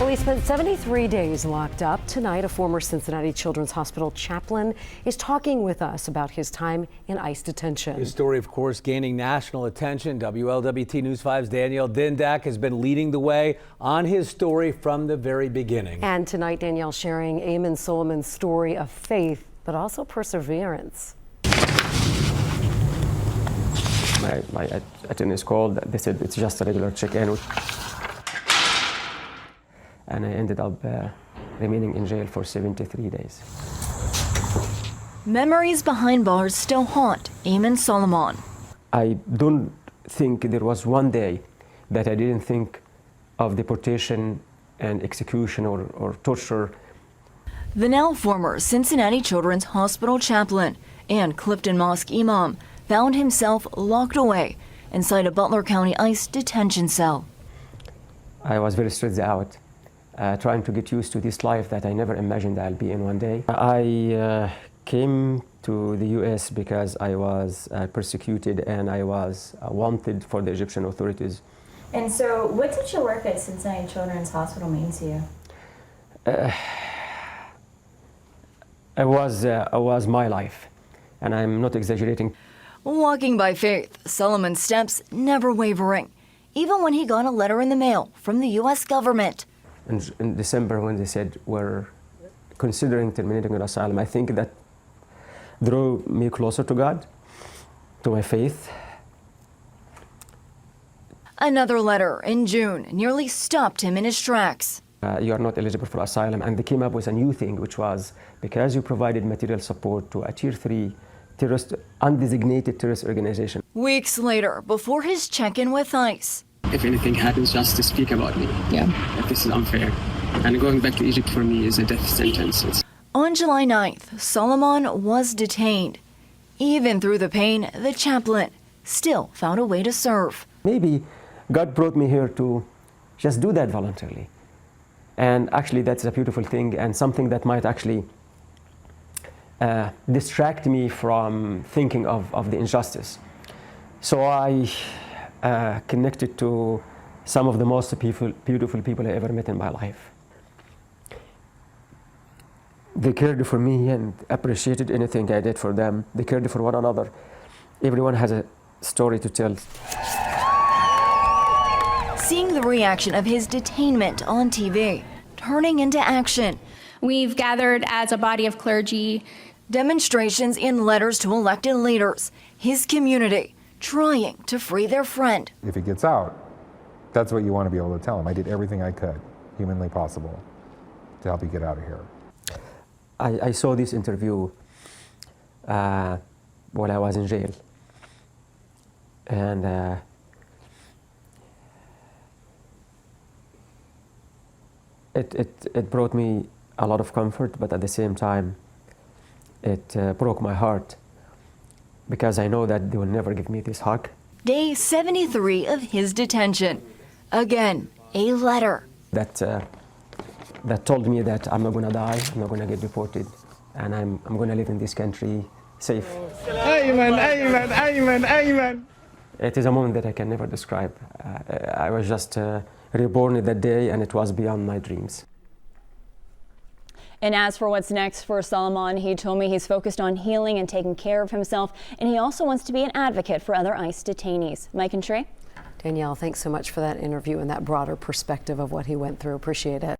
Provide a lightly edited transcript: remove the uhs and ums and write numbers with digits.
Well, he spent 73 days locked up. Tonight, a former Cincinnati Children's Hospital chaplain is talking with us about his time in ICE detention. His story, of course, gaining national attention. WLWT News 5's Danielle Dindak has been leading the way on his story from the very beginning. And tonight, Danielle sharing Ayman Soleiman's story of faith, but also perseverance. My attendance called. They said it's just a regular check-in. And I ended up remaining in jail for 73 days. Memories behind bars still haunt Ayman Soleiman. I don't think there was one day that I didn't think of deportation and execution or torture. The now former Cincinnati Children's Hospital chaplain and Clifton Mosque imam found himself locked away inside a Butler County ICE detention cell. I was very stressed out, trying to get used to this life that I never imagined I'll be in one day. I came to the U.S. because I was persecuted and I was wanted for the Egyptian authorities. And so what did your work at Cincinnati Children's Hospital mean to you? It was my life, and I'm not exaggerating. Walking by faith, Soleiman's steps never wavering, even when he got a letter in the mail from the U.S. government. In December, when they said we're considering terminating your asylum, I think that drew me closer to God, to my faith. Another letter in June nearly stopped him in his tracks. You are not eligible for asylum, and they came up with a new thing, which was because you provided material support to a Tier 3 terrorist, undesignated terrorist organization. Weeks later, before his check-in with ICE. If anything happens, just to speak about me. Yeah. If this is unfair. And going back to Egypt for me is a death sentence. On July 9th, Soleiman was detained. Even through the pain, the chaplain still found a way to serve. Maybe God brought me here to just do that voluntarily. And actually, that's a beautiful thing and something that might actually distract me from thinking of the injustice. So I connected to some of the most beautiful people I ever met in my life. They cared for me and appreciated anything I did for them. They cared for one another. Everyone has a story to tell. Seeing the reaction of his detainment on TV, turning into action. We've gathered as a body of clergy. Demonstrations in letters to elected leaders, his community, trying to free their friend. If it gets out, that's what you want to be able to tell him. I did everything I could, humanly possible, to help you get out of here. I saw this interview while I was in jail. And it brought me a lot of comfort, but at the same time, it broke my heart because I know that they will never give me this hug. Day 73 of his detention. Again, a letter. That told me that I'm not going to die, I'm not going to get deported, and I'm going to live in this country safe. Ayman, Ayman, Ayman, Ayman. It is a moment that I can never describe. I was just reborn that day, and it was beyond my dreams. And as for what's next for Soleiman, he told me he's focused on healing and taking care of himself, and he also wants to be an advocate for other ICE detainees. Mike and Trey? Danielle, thanks so much for that interview and that broader perspective of what he went through. Appreciate it.